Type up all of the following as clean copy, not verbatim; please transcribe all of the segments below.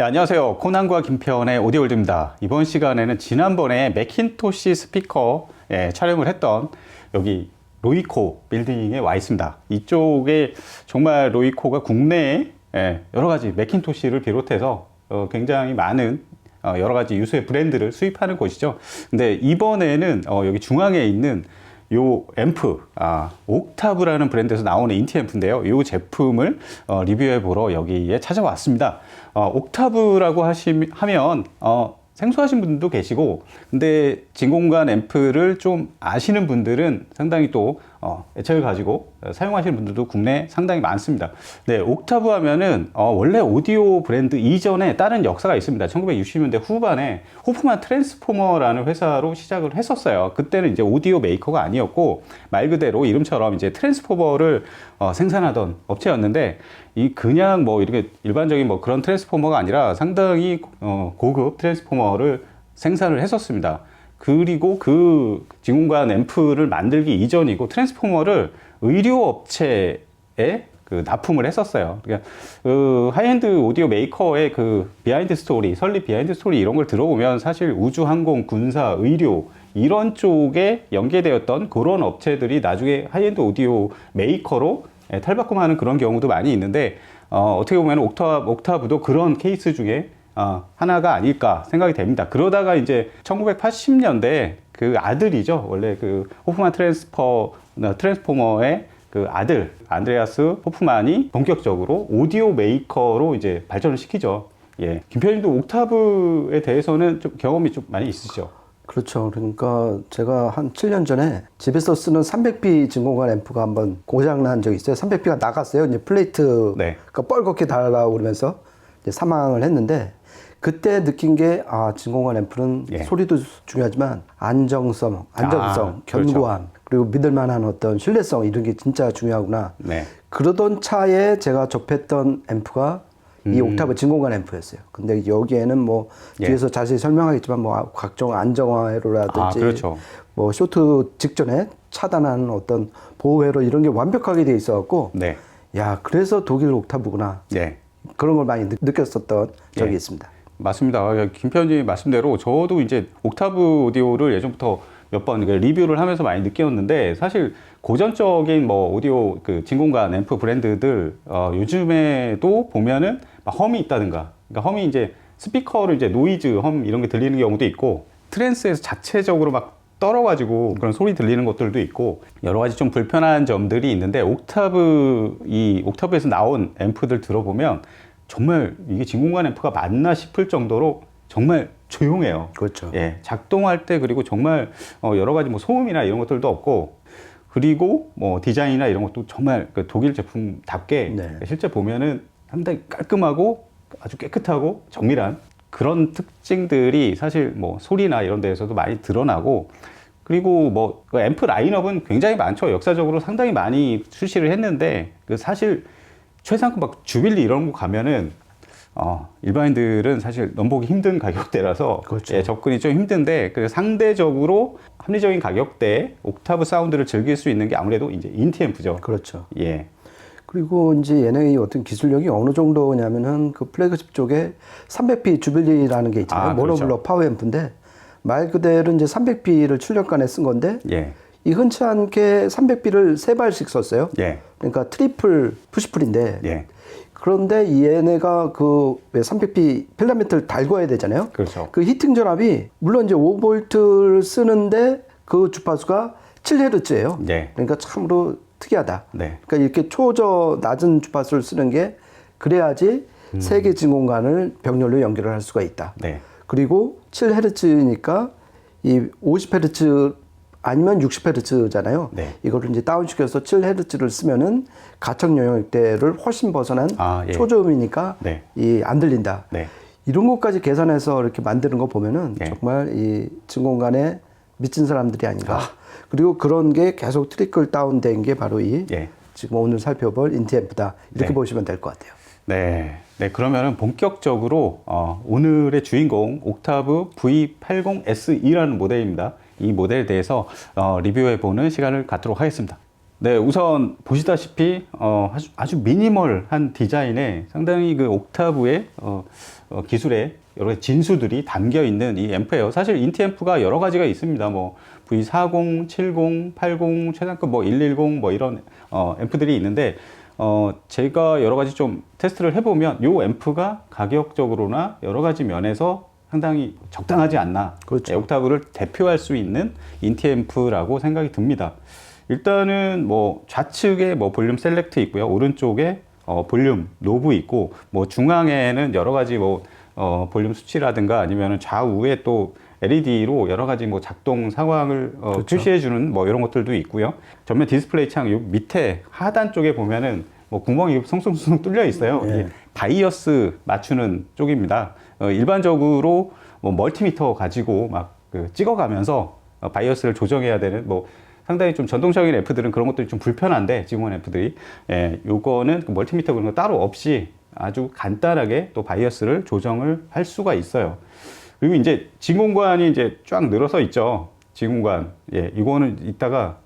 네, 안녕하세요. 코난과 김편의 오디오월드입니다. 이번 시간에는 지난번에 매킨토시 스피커 촬영을 했던 여기 로이코 빌딩에 와 있습니다. 이쪽에 정말 로이코가 국내에 여러 가지 매킨토시를 비롯해서 굉장히 많은 여러 가지 유수의 브랜드를 수입하는 곳이죠. 근데 이번에는 여기 중앙에 있는 요 앰프, 옥타브라는 브랜드에서 나오는 인티 앰프인데요. 이 제품을 리뷰해 보러 여기에 찾아왔습니다. 옥타브라고 하면 생소하신 분들도 계시고, 근데 진공관 앰프를 좀 아시는 분들은 상당히 또 애착을 가지고 사용하시는 분들도 국내에 상당히 많습니다. 네, 옥타브 하면은 원래 오디오 브랜드 이전에 다른 역사가 있습니다. 1960년대 후반에 호프만 트랜스포머라는 회사로 시작을 했었어요. 그때는 이제 오디오 메이커가 아니었고 말 그대로 이름처럼 이제 트랜스포머를 생산하던 업체였는데, 이 그냥 뭐 이렇게 일반적인 뭐 그런 트랜스포머가 아니라 상당히 고급 트랜스포머를 생산을 했었습니다. 그리고 그 진공관 앰프를 만들기 이전이고 트랜스포머를 의료 업체에 그 납품을 했었어요. 그러니까 그 하이엔드 오디오 메이커의 그 비하인드 스토리, 설립 비하인드 스토리 이런 걸 들어보면 사실 우주, 항공, 군사, 의료 이런 쪽에 연계되었던 그런 업체들이 나중에 하이엔드 오디오 메이커로 탈바꿈하는 그런 경우도 많이 있는데, 어떻게 보면 옥타브도 그런 케이스 중에 하나가 아닐까 생각이 됩니다. 그러다가 이제 1980년대 그 아들이죠. 원래 그 호프만 트랜스포머의 그 아들 안드레아스 호프만이 본격적으로 오디오 메이커로 이제 발전을 시키죠. 예. 김편님도 옥타브에 대해서는 좀 경험이 좀 많이 있으시죠? 그렇죠. 그러니까 제가 한 7년 전에 집에서 쓰는 300B 진공관 앰프가 한번 고장난 적이 있어요. 300B가 나갔어요. 이제 플레이트가 뻘겋게 달아오고 그러면서 이제 사망을 했는데, 그때 느낀 게 진공관 앰프는 소리도 중요하지만 안정성, 견고함, 그렇죠. 그리고 믿을만한 어떤 신뢰성 이런 게 진짜 중요하구나. 네. 그러던 차에 제가 접했던 앰프가 이 옥타브 진공관 앰프였어요. 근데 여기에는 뭐 뒤에서 자세히 설명하겠지만 뭐 각종 안정화회로라든지 그렇죠. 뭐 쇼트 직전에 차단하는 어떤 보호회로 이런 게 완벽하게 돼 있어갖고 야, 그래서 독일 옥타브구나. 그런 걸 많이 느꼈었던 적이 있습니다. 맞습니다. 김편님 말씀대로 저도 이제 옥타브 오디오를 예전부터 몇 번 리뷰를 하면서 많이 느꼈는데, 사실 고전적인 뭐 오디오 그 진공관 앰프 브랜드들 요즘에도 보면은 막 험이 있다든가, 그러니까 험이 이제 스피커를 이제 노이즈 험 이런 게 들리는 경우도 있고, 트랜스에서 자체적으로 막 떨어가지고 그런 소리 들리는 것들도 있고, 여러 가지 좀 불편한 점들이 있는데, 옥타브에서 나온 앰프들 들어보면 정말 이게 진공관 앰프가 맞나 싶을 정도로 정말 조용해요. 그렇죠. 예, 작동할 때 그리고 정말 여러 가지 뭐 소음이나 이런 것들도 없고, 그리고 뭐 디자인이나 이런 것도 정말 그 독일 제품답게 실제 보면은 상당히 깔끔하고 아주 깨끗하고 정밀한 그런 특징들이 사실 뭐 소리나 이런 데에서도 많이 드러나고, 그리고 뭐 그 앰프 라인업은 굉장히 많죠. 역사적으로 상당히 많이 출시를 했는데, 그 사실 최상급 막 주빌리 이런 거 가면은 일반인들은 사실 넘보기 힘든 가격대라서 접근이 좀 힘든데, 그래서 상대적으로 합리적인 가격대에 옥타브 사운드를 즐길 수 있는 게 아무래도 이제 인티 앰프죠. 그렇죠. 예. 그리고 이제 얘네의 어떤 기술력이 어느 정도냐면은 그 플래그십 쪽에 300B 주빌리라는 게 있잖아요. 모노블럭 파워 앰프인데 말 그대로 이제 300B를 출력관에 쓴 건데, 이 흔치 않게 300B를 3발씩 썼어요. 그러니까 트리플 푸시풀인데, 그런데 얘네가 그 300B 필라멘트를 달궈야 되잖아요. 그렇죠. 그 히팅 전압이 물론 이제 5V를 쓰는데 그 주파수가 7Hz예요. 그러니까 참으로 특이하다. 그러니까 이렇게 낮은 주파수를 쓰는 게 그래야지 세계 진공관을 병렬로 연결을 할 수가 있다. 그리고 7Hz니까 이 50Hz 아니면 60Hz잖아요. 이거를 이제 다운시켜서 7Hz를 쓰면은 가청 영역대를 훨씬 벗어난 초저음이니까 안 들린다. 이런 것까지 계산해서 이렇게 만드는 거 보면은 정말 이 진공관에 미친 사람들이 아닌가. 그리고 그런 게 계속 트리클 다운 된 게 바로 이 지금 오늘 살펴볼 인티 앰프다. 이렇게 보시면 될 것 같아요. 네, 그러면은 본격적으로 오늘의 주인공 옥타브 V80SE라는 모델입니다. 이 모델에 대해서 리뷰해보는 시간을 갖도록 하겠습니다. 네, 우선 보시다시피 아주 미니멀한 디자인에 상당히 그 옥타브의 기술의 여러 가지 진수들이 담겨 있는 이 앰프예요. 사실 인티 앰프가 여러 가지가 있습니다. 뭐 V40, 70, 80, 최상급 뭐 110 뭐 이런 앰프들이 있는데 제가 여러 가지 좀 테스트를 해보면 이 앰프가 가격적으로나 여러 가지 면에서 상당히 적당하지 않나. 그렇죠. 옥타브를 대표할 수 있는 인티 앰프라고 생각이 듭니다. 일단은 뭐 좌측에 뭐 볼륨 셀렉트 있고요. 오른쪽에 볼륨 노브 있고 뭐 중앙에는 여러 가지 뭐 볼륨 수치라든가 아니면은 좌우에 또 LED로 여러 가지 뭐 작동 상황을 그렇죠. 표시해주는 뭐 이런 것들도 있고요. 전면 디스플레이 창 요 밑에 하단 쪽에 보면은 뭐 구멍이 송송송 뚫려 있어요. 예. 이게 바이어스 맞추는 쪽입니다. 일반적으로 뭐 멀티미터 가지고 막 찍어가면서 바이어스를 조정해야 되는 뭐 상당히 좀 전통적인 앰프들은 그런 것들이 좀 불편한데 지금은 앰프들이 요거는 그 멀티미터 그런 거 따로 없이 아주 간단하게 또 바이어스를 조정을 할 수가 있어요. 그리고 이제 진공관이 이제 쫙 늘어서 있죠. 진공관. 이거는 이따가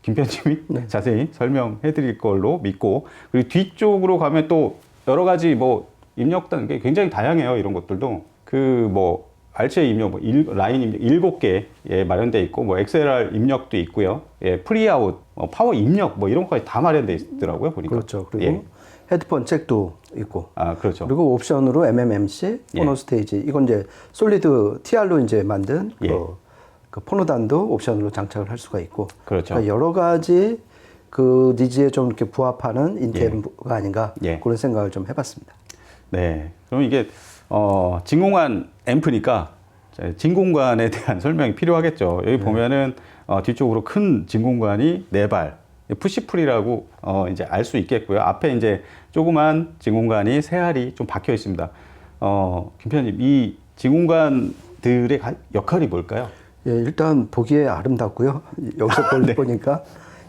김 편집이 자세히 설명해 드릴 걸로 믿고, 그리고 뒤쪽으로 가면 또 여러 가지 뭐 입력단 게 굉장히 다양해요. 이런 것들도 그 뭐 RCA 입력, 뭐 라인 입력 7개 마련되어 있고, 뭐 XLR 입력도 있고요. 프리아웃, 파워 입력 뭐 이런 것까지 다 마련되어 있더라고요. 보니까. 그렇죠. 그리고 헤드폰 잭도 있고. 아, 그렇죠. 그리고 옵션으로 MMMC, 포노 스테이지. 이건 이제 솔리드 TR로 이제 만든 그 포노단도 옵션으로 장착을 할 수가 있고. 그렇죠. 그러니까 여러 가지 그 니즈에 좀 이렇게 부합하는 인템가 아닌가 그런 생각을 좀 해봤습니다. 네. 그럼 이게 진공관 앰프니까 진공관에 대한 설명이 필요하겠죠. 여기 보면은 뒤쪽으로 큰 진공관이 4발, 푸시풀이라고 이제 알 수 있겠고요. 앞에 이제 조그만 진공관이 3알이 좀 박혀 있습니다. 김 편집, 이 진공관들의 역할이 뭘까요? 예, 일단 보기에 아름답고요. 여기서 보니까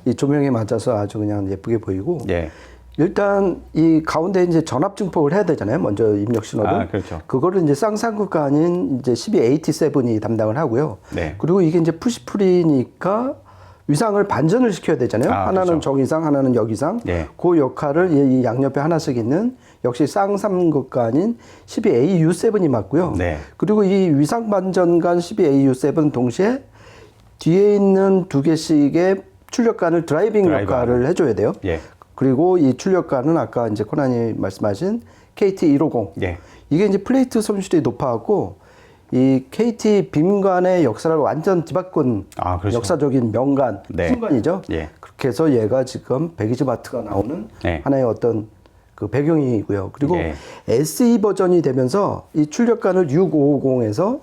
이 조명에 맞아서 아주 그냥 예쁘게 보이고. 일단 이 가운데 이제 전압 증폭을 해야 되잖아요. 먼저 입력 신호를. 그렇죠. 그거를 이제 쌍쌍극과 아닌 이제 1287이 담당을 하고요. 그리고 이게 이제 푸시풀이니까 위상을 반전을 시켜야 되잖아요. 하나는 그렇죠. 정위상, 하나는 역위상. 그 역할을 이 양옆에 하나씩 있는 역시 쌍삼극과 아닌 12AU7이 맞고요. 그리고 이 위상 반전간 12AU7 동시에 뒤에 있는 2개씩의 출력관을 드라이빙 역할을 해줘야 돼요. 그리고 이 출력관은 아까 이제 코난이 말씀하신 KT150. 이게 이제 플레이트 손실이 높아갖고 이 KT 빔관의 역사를 완전 뒤바꾼 그렇죠. 역사적인 명관, 순간이죠. 그렇게 해서 얘가 지금 120W가 나오는 하나의 어떤 그 배경이고요. 그리고 SE 버전이 되면서 이 출력관을 6550에서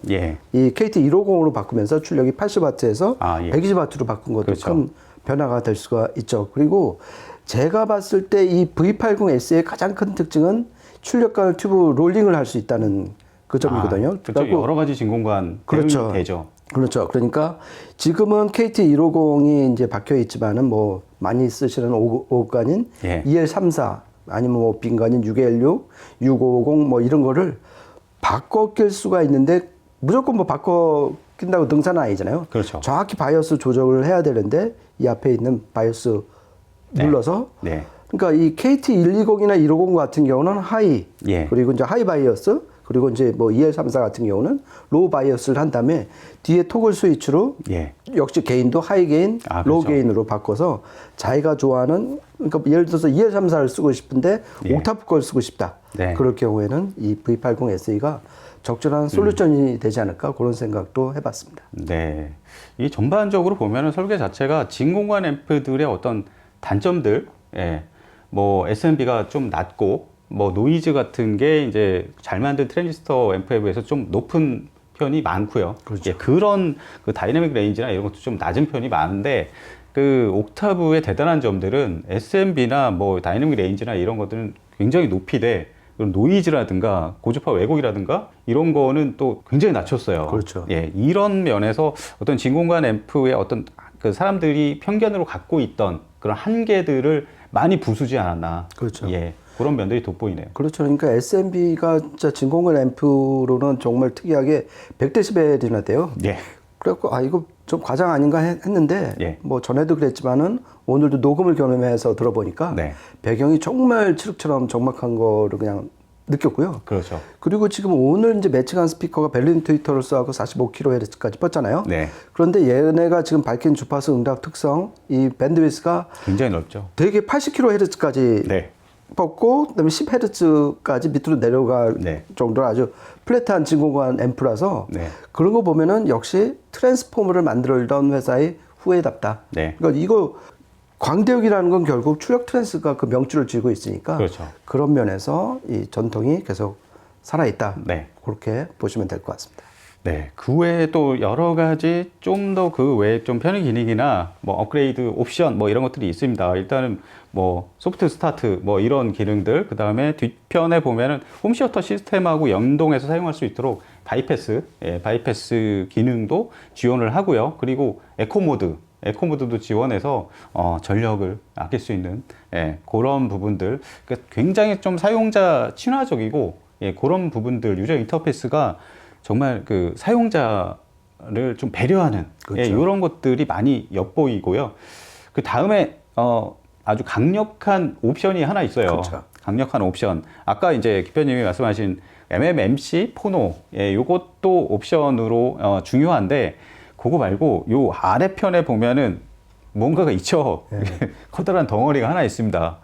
이 KT150으로 바꾸면서 출력이 80W에서 120W로 바꾼 것도 그렇죠. 큰 변화가 될 수가 있죠. 그리고 제가 봤을 때 이 V80S의 가장 큰 특징은 출력관을 튜브 롤링을 할 수 있다는 그 점이거든요. 그렇죠. 여러 가지 진공관 그렇죠. 되죠. 그렇죠. 그러니까 지금은 KT150이 이제 박혀 있지만은 뭐 많이 쓰시는 5호관인 EL34 아니면 뭐 빈관인 6L6, 6550 뭐 이런 거를 바꿔 낄 수가 있는데 무조건 뭐 바꿔 낀다고 등산은 아니잖아요. 그렇죠. 정확히 바이오스 조정을 해야 되는데 이 앞에 있는 바이오스 눌러서 그러니까 이 KT120이나 150 같은 경우는 하이 그리고 이제 하이 바이오스 그리고 이제 뭐 EL34 같은 경우는 로우 바이오스를 한 다음에 뒤에 토글 스위치로 역시 게인도 하이 게인, 로우 게인으로 바꿔서 자기가 좋아하는 그러니까 예를 들어서 EL34를 쓰고 싶은데 옥타브 걸 쓰고 싶다. 그럴 경우에는 이 V80SE가 적절한 솔루션이 되지 않을까 그런 생각도 해봤습니다. 이 전반적으로 보면은 설계 자체가 진공관 앰프들의 어떤 단점들, 뭐 SMB가 좀 낮고 뭐 노이즈 같은 게 이제 잘 만든 트랜지스터 앰프에 비해서 좀 높은 편이 많고요. 그렇죠. 그런 그 다이내믹 레인지나 이런 것도 좀 낮은 편이 많은데 그 옥타브의 대단한 점들은 SMB나 뭐 다이내믹 레인지나 이런 것들은 굉장히 높이 돼. 노이즈라든가 고주파 왜곡이라든가 이런 거는 또 굉장히 낮췄어요. 그렇죠. 이런 면에서 어떤 진공관 앰프의 어떤 그 사람들이 편견으로 갖고 있던 그런 한계들을 많이 부수지 않았나. 그렇죠. 그런 면들이 돋보이네요. 그렇죠. 그러니까 SMB가 진짜 진공관 앰프로는 정말 특이하게 100데시벨이나 돼요. 그래갖고 이거 좀 과장 아닌가 했는데 예. 뭐 전에도 그랬지만은 오늘도 녹음을 경험해서 들어보니까 네. 배경이 정말 칠흑처럼 적막한 거를 그냥 느꼈고요. 그렇죠. 그리고 지금 오늘 이제 매칭한 스피커가 벨린 트위터럴스하고 45kHz까지 뻗잖아요. 네. 그런데 얘네가 지금 밝힌 주파수 응답 특성, 이 밴드위스가 굉장히 넓죠. 되게 80kHz까지 네. 뻗고 그다음에 10Hz까지 밑으로 내려갈 네. 정도로 아주 플랫한 진공관 앰프라서 네. 그런 거 보면은 역시 트랜스포머를 만들던 회사의 후예답다. 네. 그러니까 이거 광대역이라는 건 결국 출력 트랜스가 그 명주를 쥐고 있으니까 그렇죠. 그런 면에서 이 전통이 계속 살아있다. 네. 그렇게 보시면 될 것 같습니다. 네, 그 외에 또 여러 가지 좀 더 그 외에 좀 편의 기능이나 뭐 업그레이드 옵션 뭐 이런 것들이 있습니다. 일단은 뭐 소프트 스타트 뭐 이런 기능들, 그 다음에 뒤편에 보면은 홈시어터 시스템하고 연동해서 사용할 수 있도록 바이패스 기능도 지원을 하고요. 그리고 에코 모드도 지원해서 전력을 아낄 수 있는 그런 부분들, 그러니까 굉장히 좀 사용자 친화적이고 그런 부분들, 유저 인터페이스가 정말 그 사용자를 좀 배려하는 그렇죠. 이런 것들이 많이 엿보이고요. 그 다음에 아주 강력한 옵션이 하나 있어요. 그렇죠. 강력한 옵션. 아까 이제 기표님이 말씀하신 MMMC 포노, 요것도 옵션으로 중요한데, 그거 말고 요 아래편에 보면은 뭔가가 있죠. 커다란 덩어리가 하나 있습니다.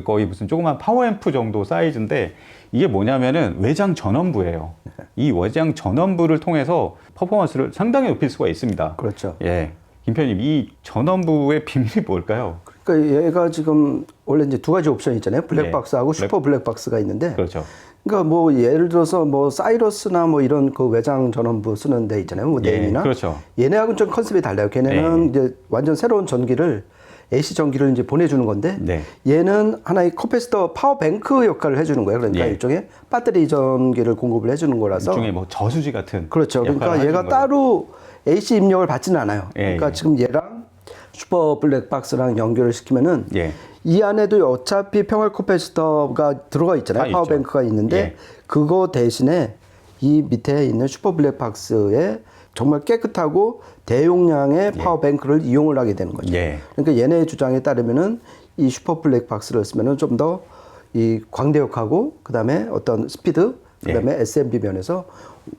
거의 무슨 조그만 파워앰프 정도 사이즈인데, 이게 뭐냐면은 외장 전원부예요. 이 외장 전원부를 통해서 퍼포먼스를 상당히 높일 수가 있습니다. 그렇죠. 예. 김표님, 이 전원부의 비밀이 뭘까요? 그러니까 얘가 지금 원래 이제 두 가지 옵션이 있잖아요. 블랙박스하고 슈퍼 블랙박스가 있는데. 그렇죠. 그러니까 뭐 예를 들어서 뭐 사이러스나 뭐 이런 그 외장 전원부 쓰는 데 있잖아요. 뭐 네임이나. 그렇죠. 얘네하고는 좀 컨셉이 달라요. 걔네는 이제 완전 새로운 전기를 AC 전기를 이제 보내주는 건데 얘는 하나의 커패시터 파워뱅크 역할을 해주는 거예요. 그러니까 일종의 배터리 전기를 공급을 해주는 거라서 일종의 뭐 저수지 같은. 그렇죠. 그러니까 얘가 따로 AC 입력을 받지는 않아요. 그러니까 지금 얘랑 슈퍼 블랙박스랑 연결을 시키면은 이 안에도 어차피 평활 커패시터가 들어가 있잖아요. 파워뱅크가 있는데 그거 대신에 이 밑에 있는 슈퍼 블랙박스에 정말 깨끗하고 대용량의 파워뱅크를 이용을 하게 되는 거죠. 그러니까 얘네의 주장에 따르면은 이 슈퍼 블랙박스를 쓰면은 좀 더 이 광대역하고 그다음에 어떤 스피드 그다음에 SMB 면에서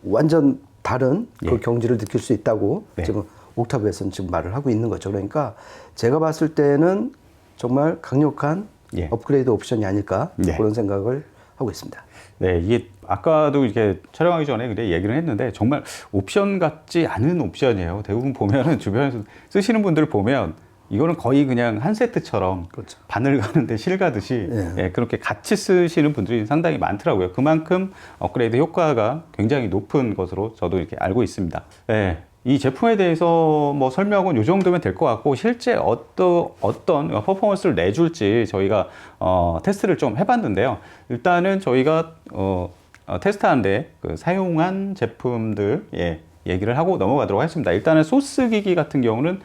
완전 다른 그 경지를 느낄 수 있다고 지금 옥타브에서는 지금 말을 하고 있는 거죠. 그러니까 제가 봤을 때는 정말 강력한 업그레이드 옵션이 아닐까 그런 생각을 하고 있습니다. 네, 이게 아까도 이렇게 촬영하기 전에 그래 얘기를 했는데 정말 옵션 같지 않은 옵션이에요. 대부분 보면은 주변에서 쓰시는 분들 보면 이거는 거의 그냥 한 세트처럼 바늘 가는데 실 가듯이 그렇게 같이 쓰시는 분들이 상당히 많더라고요. 그만큼 업그레이드 효과가 굉장히 높은 것으로 저도 이렇게 알고 있습니다. 이 제품에 대해서 뭐 설명은 이 정도면 될 것 같고, 실제 어떤 퍼포먼스를 내줄지 저희가 테스트를 좀 해봤는데요. 일단은 저희가 테스트하는데 그 사용한 제품들 얘기를 하고 넘어가도록 하겠습니다. 일단은 소스 기기 같은 경우는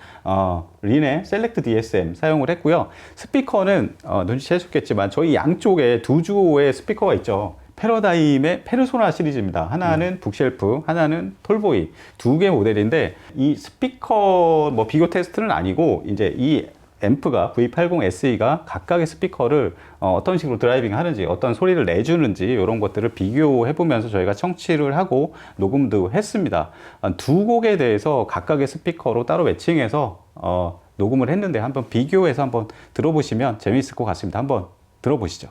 린의 셀렉트 DSM 사용을 했고요. 스피커는 눈치채셨겠지만 저희 양쪽에 두 주호의 스피커가 있죠. 패러다임의 페르소나 시리즈입니다. 하나는 북쉘프, 하나는 톨보이. 두 개 모델인데 이 스피커 뭐 비교 테스트는 아니고 이제 이 앰프가 V80SE가 각각의 스피커를 어떤 식으로 드라이빙 하는지, 어떤 소리를 내주는지 이런 것들을 비교해 보면서 저희가 청취를 하고 녹음도 했습니다. 두 곡에 대해서 각각의 스피커로 따로 매칭해서 녹음을 했는데 한번 비교해서 한번 들어보시면 재미있을 것 같습니다. 한번 들어보시죠.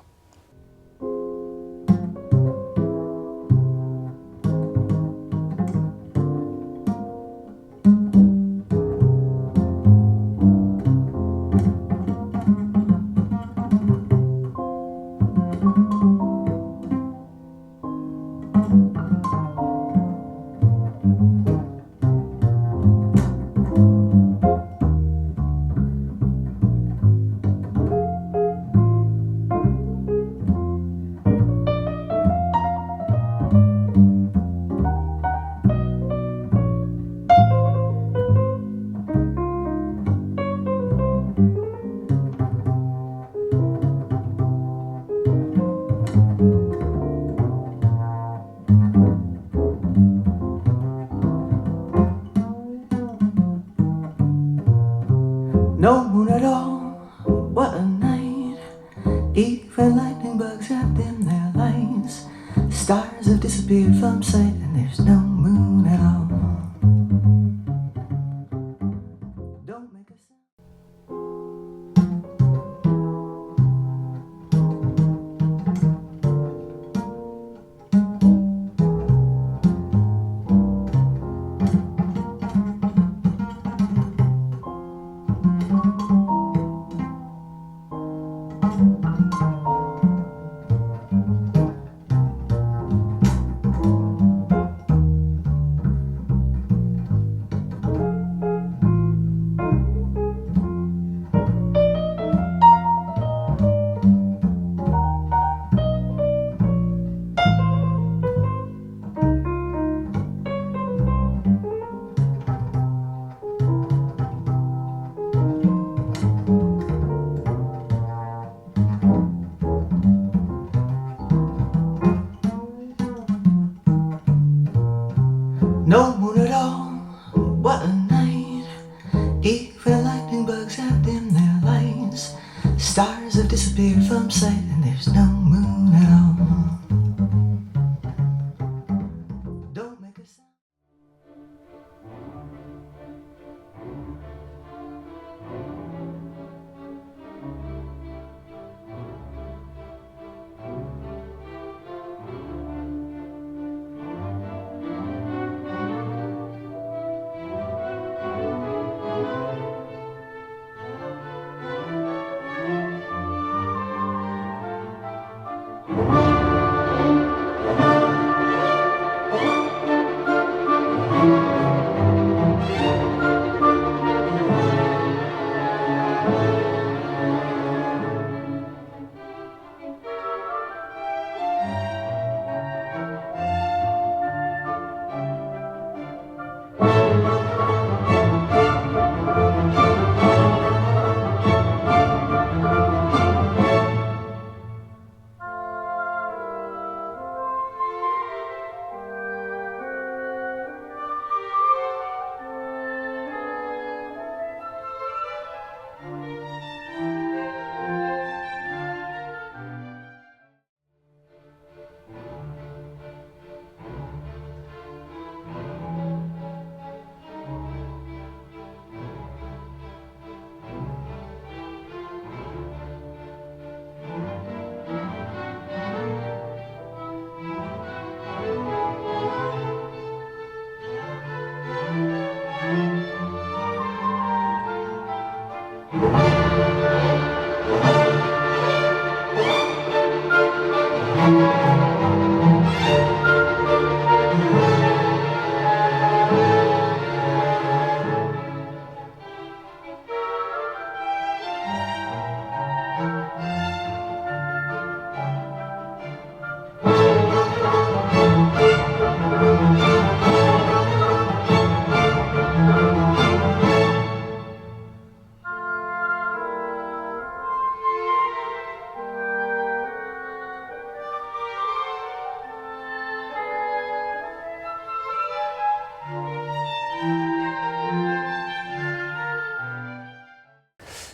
from sight and there's no moon at all. Don't make a sound. No moon at all, what a night. Even lightning bugs have dimmed their lights. Stars have disappeared from sight and there's no moon at all. Don't make a sound.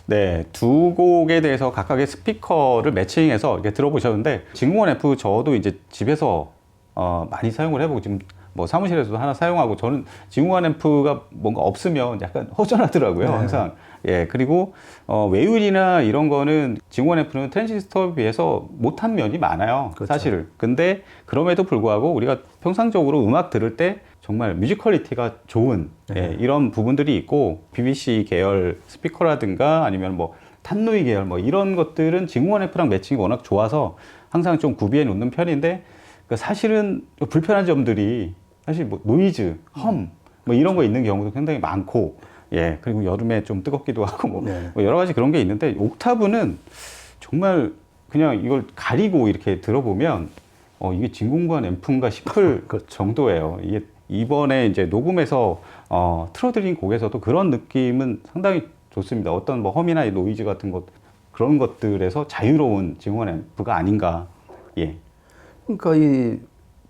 네, 두 곡에 대해서 각각의 스피커를 매칭해서 이렇게 들어보셨는데, 진공관 앰프 저도 이제 집에서 많이 사용을 해보고 지금 뭐 사무실에서도 하나 사용하고, 저는 진공관 앰프가 뭔가 없으면 약간 허전하더라고요. 네. 항상. 예, 그리고 외율이나 이런 거는 진공관 앰프는 트랜지스터에 비해서 못한 면이 많아요. 그렇죠. 사실. 근데 그럼에도 불구하고 우리가 평상적으로 음악 들을 때 정말 뮤직 퀄리티가 좋은 예, 이런 부분들이 있고, BBC 계열 스피커라든가 아니면 뭐 탄노이 계열 뭐 이런 것들은 진공관 앰프랑 매칭이 워낙 좋아서 항상 좀 구비해 놓는 편인데, 그 사실은 불편한 점들이 사실 뭐 노이즈, 험 뭐 이런 거 있는 경우도 굉장히 많고, 예, 그리고 여름에 좀 뜨겁기도 하고 뭐, 네. 뭐 여러 가지 그런 게 있는데, 옥타브는 정말 그냥 이걸 가리고 이렇게 들어보면 이게 진공관 앰프인가 싶을 정도예요. 이게 이번에 이제 녹음해서 틀어드린 곡에서도 그런 느낌은 상당히 좋습니다. 어떤 뭐 험이나 노이즈 같은 것, 그런 것들에서 자유로운 진공관 앰프가 아닌가. 예. 그러니까 이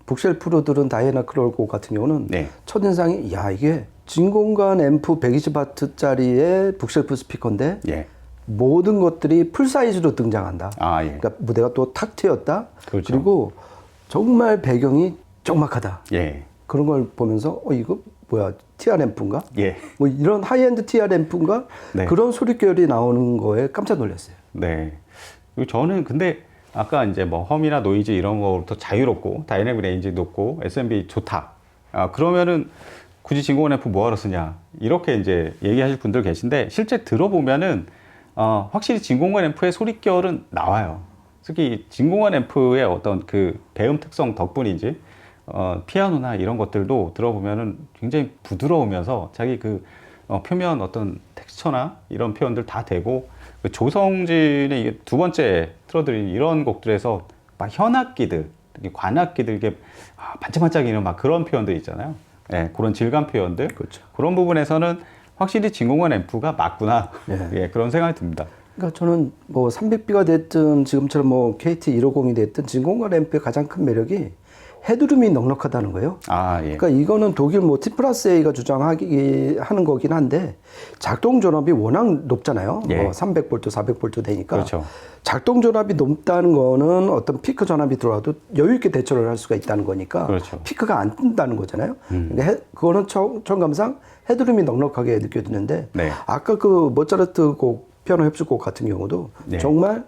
북쉘프로 들은 다이애나 크롤곡 같은 경우는 네. 첫인상이 야 이게 진공관 앰프 120W짜리의 북쉘프 스피커인데 예. 모든 것들이 풀 사이즈로 등장한다. 아, 예. 그러니까 무대가 또 탁 트였다. 그렇죠. 그리고 정말 배경이 적막하다. 예. 그런 걸 보면서 이거 뭐야 TR 앰프인가? 예. 뭐 이런 하이엔드 TR 앰프인가? 네. 그런 소리결이 나오는 거에 깜짝 놀랐어요. 네. 그리고 저는 근데 아까 이제 뭐 험이나 노이즈 이런 거부터 자유롭고 다이내믹 레인지 높고 SMB 좋다. 그러면은 굳이 진공관 앰프 뭐하러 쓰냐 이렇게 이제 얘기하실 분들 계신데 실제 들어보면은 확실히 진공관 앰프의 소리결은 나와요. 특히 진공관 앰프의 어떤 그 배음 특성 덕분인지 피아노나 이런 것들도 들어보면은 굉장히 부드러우면서 자기 그 표면 어떤 텍스처나 이런 표현들 다 되고 그 조성진의 이게 두 번째 틀어드린 이런 곡들에서 막 현악기들, 관악기들 이게 반짝반짝이는 막 그런 표현들 있잖아요. 예, 그런 질감 표현들. 그렇죠. 그런 부분에서는 확실히 진공관 앰프가 맞구나. 예, 그런 생각이 듭니다. 그러니까 저는 뭐 300B가 됐든 지금처럼 뭐 KT150이 됐든 진공관 앰프의 가장 큰 매력이 헤드룸이 넉넉하다는 거예요. 예. 그러니까 이거는 독일 뭐 T+A가 하는 거긴 한데 작동 전압이 워낙 높잖아요. 예. 뭐 300V, 400V 되니까. 그렇죠. 작동 전압이 높다는 거는 어떤 피크 전압이 들어와도 여유 있게 대처를 할 수가 있다는 거니까 그렇죠. 피크가 안 뜬다는 거잖아요. 그러니까 그거는 청감상 헤드룸이 넉넉하게 느껴지는데 네. 아까 그 모차르트 곡 피아노 협주곡 같은 경우도 네. 정말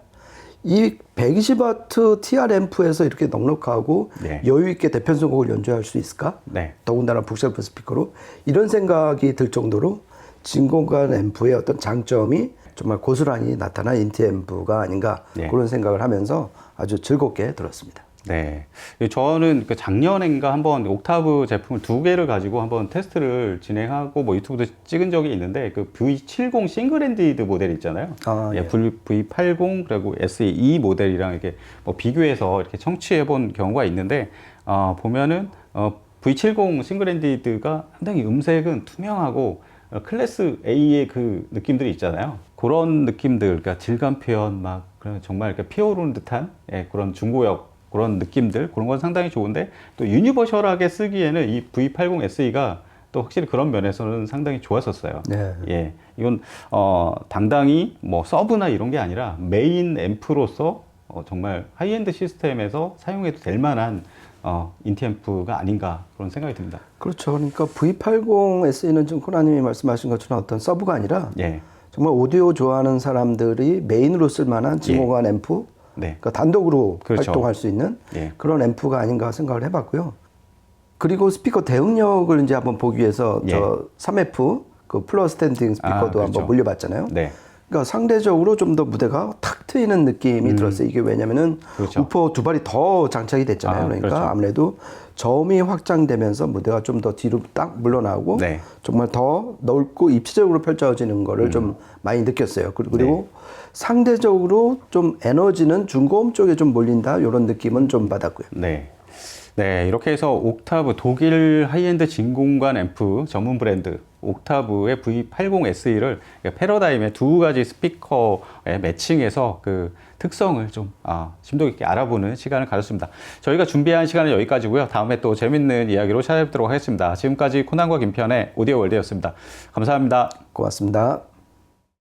이 120W TR 앰프에서 이렇게 넉넉하고 네. 여유 있게 대편성곡을 연주할 수 있을까? 네. 더군다나 북셀프 스피커로 이런 생각이 들 정도로 진공관 앰프의 어떤 장점이 정말 고스란히 나타난 인티 앰프가 아닌가 네. 그런 생각을 하면서 아주 즐겁게 들었습니다. 네. 저는 그 작년인가 한번 옥타브 제품을 2개를 가지고 한번 테스트를 진행하고 뭐 유튜브도 찍은 적이 있는데 그 V70 싱글 핸디드 모델 있잖아요. 예. V80 그리고 SE 이 모델이랑 이렇게 뭐 비교해서 이렇게 청취해 본 경우가 있는데 보면은 V70 싱글 핸디드가 상당히 음색은 투명하고 클래스 A의 그 느낌들이 있잖아요. 그런 느낌들, 그러니까 질감 표현 막 정말 이렇게 피어오르는 듯한 그런 중고역 그런 느낌들 그런 건 상당히 좋은데 또 유니버셜하게 쓰기에는 이 V80 SE가 또 확실히 그런 면에서는 상당히 좋았었어요. 네. 예, 이건 당당히 뭐 서브나 이런 게 아니라 메인 앰프로서 정말 하이엔드 시스템에서 사용해도 될 만한 인티 앰프가 아닌가 그런 생각이 듭니다. 그렇죠. 그러니까 V80 SE는 지금 코나님이 말씀하신 것처럼 어떤 서브가 아니라 예. 정말 오디오 좋아하는 사람들이 메인으로 쓸 만한 진공관 앰프 네. 그러니까 단독으로 그렇죠. 활동할 수 있는 예. 그런 앰프가 아닌가 생각을 해봤고요. 그리고 스피커 대응력을 이제 한번 보기 위해서 예. 저 3F 그 플러스 스탠딩 스피커도 그렇죠. 한번 물려봤잖아요. 네. 그러니까 상대적으로 좀 더 무대가 탁 트이는 느낌이 들었어요. 이게 왜냐면은 그렇죠. 우퍼 두 발이 더 장착이 됐잖아요. 그러니까 그렇죠. 아무래도 저음이 확장되면서 무대가 좀 더 뒤로 딱 물러나고 네. 정말 더 넓고 입체적으로 펼쳐지는 거를 좀 많이 느꼈어요. 그리고 네. 상대적으로 좀 에너지는 중고음 쪽에 좀 몰린다 이런 느낌은 좀 받았고요. 네. 네, 이렇게 해서 옥타브 독일 하이엔드 진공관 앰프 전문 브랜드 옥타브의 V80 SE를 패러다임의 두 가지 스피커에 매칭해서 그 특성을 좀 심도 깊게 알아보는 시간을 가졌습니다. 저희가 준비한 시간은 여기까지고요. 다음에 또 재밌는 이야기로 찾아뵙도록 하겠습니다. 지금까지 코난과 김편의 오디오 월드였습니다. 감사합니다. 고맙습니다.